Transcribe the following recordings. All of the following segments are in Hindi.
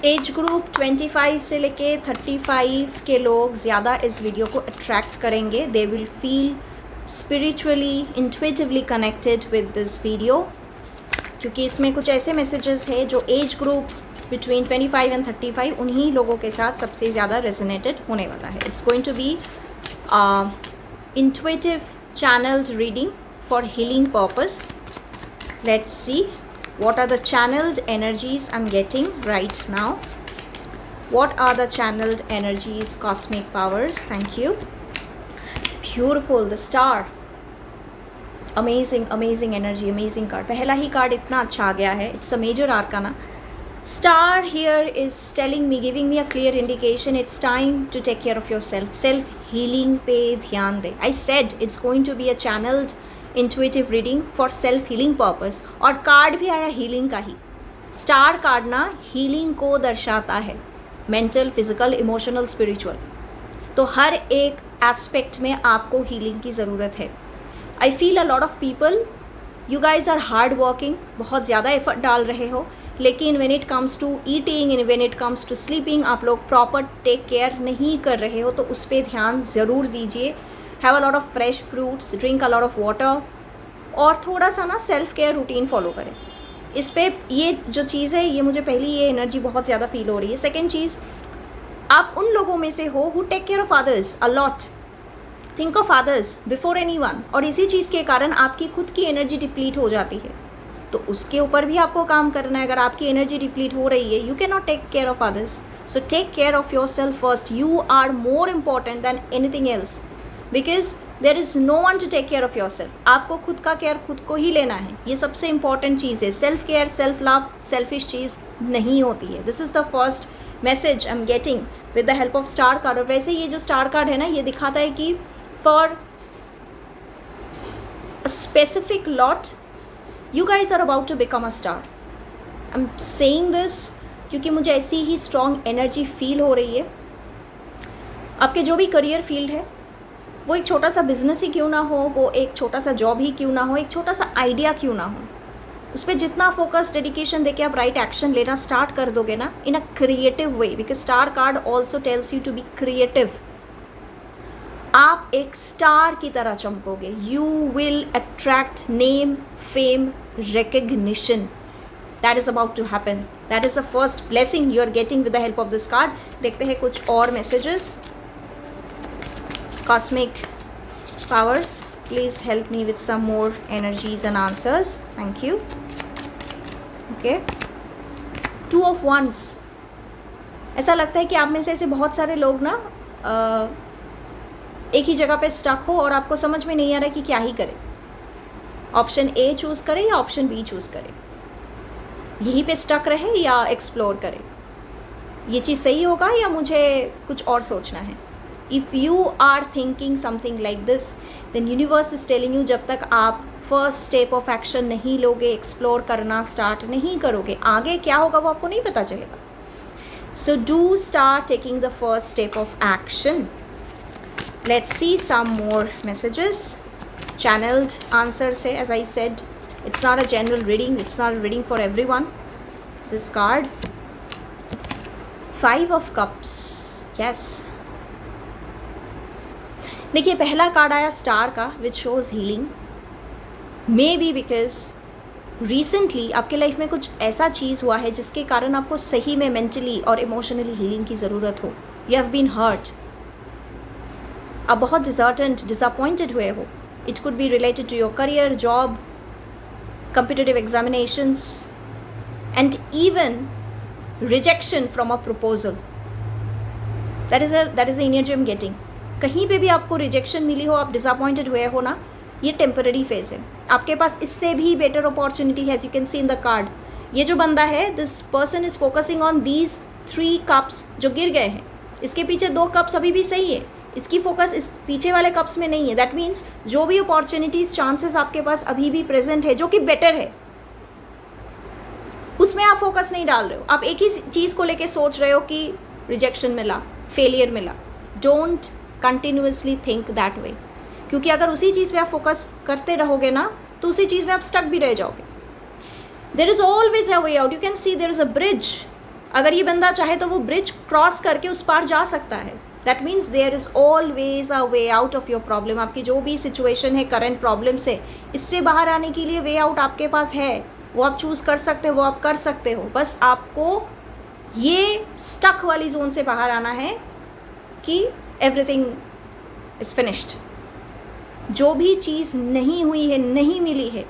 एज ग्रुप 25 से लेके 35 के लोग ज़्यादा इस वीडियो को अट्रैक्ट करेंगे. They will feel spiritually intuitively connected with this video, क्योंकि इसमें कुछ ऐसे मैसेजेस हैं जो एज ग्रुप बिटवीन 25 एंड 35 उन्हीं लोगों के साथ सबसे ज़्यादा रेजोनेटेड होने वाला है. It's going to be intuitive channeled reading for healing purpose. Let's see what are the channeled energies I'm getting right now. What are the channeled energies, cosmic powers? Thank you. Beautiful, the star. Amazing, amazing energy, amazing card. पहला ही कार्ड इतना अच्छा आ गया है. It's a major arcana. Star here is telling me, giving me a clear indication it's time to take care of yourself. Self healing पे ध्यान दे. I said it's going to be a channeled intuitive reading for self healing purpose. और कार्ड भी आया healing का ही. स्टार कार्ड ना healing को दर्शाता है. Mental, physical, emotional, spiritual. तो हर एक एस्पेक्ट में आपको healing की ज़रूरत है. I feel a lot of people, you guys are hard working, बहुत ज़्यादा एफर्ट डाल रहे हो, लेकिन when it comes to eating and when it comes to sleeping आप लोग प्रॉपर टेक केयर नहीं कर रहे हो, तो उस पर ध्यान ज़रूर दीजिए. Have a lot of fresh fruits, drink a lot of water, और थोड़ा सा ना सेल्फ केयर रूटीन फॉलो करें. इस पर ये जो चीज़ है, ये मुझे पहली ये एनर्जी बहुत ज़्यादा फील हो रही है. सेकेंड चीज़, आप उन लोगों में से हो who take care of others a lot. Think of others before anyone. और इसी चीज़ के कारण आपकी खुद की एनर्जी डिप्लीट हो जाती है, तो उसके ऊपर भी आपको काम करना है. अगर आपकी एनर्जी डिप्लीट हो रही है, you can not take care of others. So take care of yourself first. You are more important than anything else, because there is no one to take care of yourself. आपको खुद का केयर खुद को ही लेना है. ये सबसे इंपॉर्टेंट चीज़ है. Self care, self love, selfish चीज़ नहीं होती है. This is the first message I am getting with the help of star card. और वैसे ये जो स्टार कार्ड है ना, ये दिखाता है कि for a specific lot you guys are about to become a star. I'm saying this क्योंकि मुझे ऐसी ही strong energy feel हो रही है. आपके जो भी करियर फील्ड है, वो एक छोटा सा बिजनेस ही क्यों ना हो, वो एक छोटा सा जॉब ही क्यों ना हो, एक छोटा सा आइडिया क्यों ना हो, उस पर जितना फोकस डेडिकेशन देके आप राइट एक्शन लेना स्टार्ट कर दोगे ना in a creative way, because star card also tells you to be creative, आप एक स्टार की तरह चमकोगे. You will attract name, fame, recognition. That is about to happen. That is the first blessing you are getting with the help of this card. देखते हैं कुछ और messages. Cosmic powers, please help me with some more energies and answers. Thank you. Okay. Two of Wands. ऐसा लगता है कि आप में से ऐसे बहुत सारे लोग ना एक ही जगह पे स्टक हो और आपको समझ में नहीं आ रहा है कि क्या ही करें. ऑप्शन ए चूज़ करें या ऑप्शन बी चूज़ करें, यहीं पे स्टक रहे या एक्सप्लोर करें, ये चीज़ सही होगा या मुझे कुछ और सोचना है. If you are thinking something like this, then universe is telling you, जब तक आप फर्स्ट स्टेप ऑफ एक्शन नहीं लोगे, एक्सप्लोर करना स्टार्ट नहीं करोगे, आगे क्या होगा वो आपको नहीं पता चलेगा. So do start taking the first step of action. Let's see some more messages. Channeled answers है, as I said, it's not a general reading, it's not a reading for everyone. This card, 5 of Cups, yes. देखिए पहला कार्ड आया स्टार का, which shows healing. Maybe because recently आपके लाइफ में कुछ ऐसा चीज़ हुआ है जिसके कारण आपको सही में मेंटली और इमोशनली हीलिंग की ज़रूरत हो. You have been hurt. आप बहुत डिसअर्टेंड, डिसअपॉइंटेड हुए हो. It could be related to your career, job, competitive examinations, and even rejection from a proposal. That is the energy I'm getting. कहीं पे भी आपको रिजेक्शन मिली हो, आप डिसअपॉइंटेड हुए हो ना, ये टेम्पररी फेज है. आपके पास इससे भी बेटर अपॉर्चुनिटी है, as you can see in the card. ये जो बंदा है, this person is focusing on these 3 cups जो गिर गए हैं. इसके पीछे 2 कप्स अभी भी सही है, इसकी फोकस इस पीछे वाले कप्स में नहीं है. दैट मीन्स जो भी अपॉर्चुनिटीज, चांसेस आपके पास अभी भी प्रेजेंट है, जो कि बेटर है, उसमें आप फोकस नहीं डाल रहे हो. आप एक ही चीज़ को लेके सोच रहे हो कि रिजेक्शन मिला, फेलियर मिला. Don't continuously think that way, क्योंकि अगर उसी चीज़ पे आप फोकस करते रहोगे ना, तो उसी चीज़ में आप स्टक भी रह जाओगे. There is always a way out. You can see there is a bridge. अगर ये बंदा चाहे तो वो ब्रिज क्रॉस करके उस पार जा सकता है. That means there is always a way out of your problem. आपकी जो भी सिचुएशन है करंट प्रॉब्लम से, इससे बाहर आने के लिए वे आउट आपके पास है. वो आप चूज़ कर सकते हो, वो आप कर सकते हो. बस आपको ये स्टक वाली जोन से बाहर आना है कि एवरीथिंग इज़ फिनिश्ड. जो भी चीज़ नहीं हुई है, नहीं मिली है,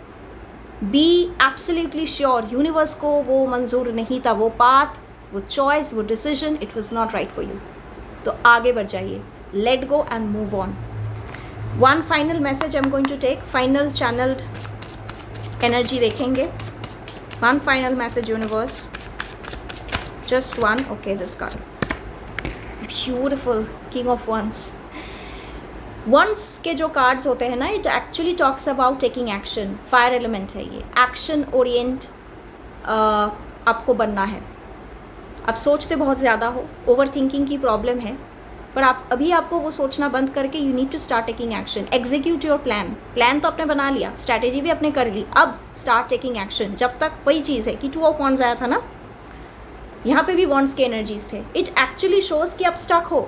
बी एब्सोल्युटली श्योर यूनिवर्स को वो मंजूर नहीं था. वो पाथ, वो चॉइस, वो decision, it was not right for you. तो आगे बढ़ जाइए. Let go and move on. One final message I am going to take. Final channelled energy देखेंगे. One final message universe. Just one. Okay, this card beautiful, king of wands. Wands के जो कार्ड्स होते हैं ना, it actually talks about taking action. Fire element है ये. एक्शन ओरिएंट आपको बनना है. आप सोचते बहुत ज़्यादा हो, ओवर थिंकिंग की प्रॉब्लम है, पर आपको वो सोचना बंद करके you need to start taking action. Execute your plan. Plan तो आपने बना लिया, स्ट्रैटेजी भी आपने कर ली, अब स्टार्ट टेकिंग एक्शन. जब तक वही चीज़ है कि 2 ऑफ वंस आया था ना, यहाँ पे भी वंस के एनर्जीज थे. इट एक्चुअली शोज़ कि आप स्टक हो.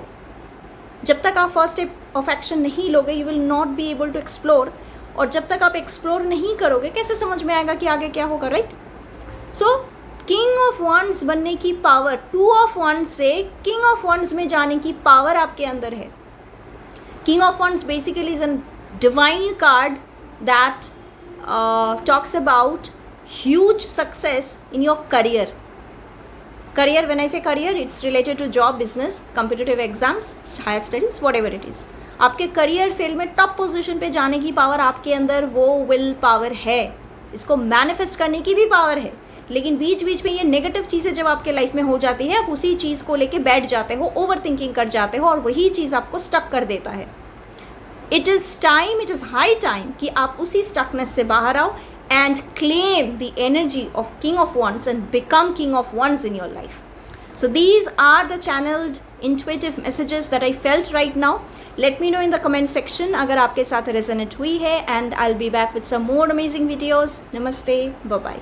जब तक आप फर्स्ट स्टेप ऑफ एक्शन नहीं लोगे, you will not be able to explore. और जब तक आप एक्सप्लोर नहीं करोगे, कैसे समझ में आएगा कि आगे क्या होगा, right? So King of Wands बनने की पावर, 2 ऑफ वंस से किंग ऑफ वंस में जाने की पावर आपके अंदर है. King of Wands basically is an divine card that talks about huge success in your career. Career, when I say career, it's related to job, business, competitive exams, higher studies, whatever it is. आपके करियर फील्ड में टॉप पोजीशन पे जाने की पावर आपके अंदर, वो विल पावर है. इसको मैनिफेस्ट करने की भी पावर है. लेकिन बीच बीच में ये नेगेटिव चीज़ें जब आपके लाइफ में हो जाती है, आप उसी चीज़ को लेके बैठ जाते हो, ओवर थिंकिंग कर जाते हो, और वही चीज़ आपको स्टक कर देता है. It is time, it is high time कि आप उसी स्टकनेस से बाहर आओ and claim the energy of King of Wands and become King of Wands in your life. So these are the channeled intuitive messages that I felt right now. Let me know in the comment section अगर आपके साथ resonate हुई है, and I'll be back with some more amazing videos. Namaste, bye bye.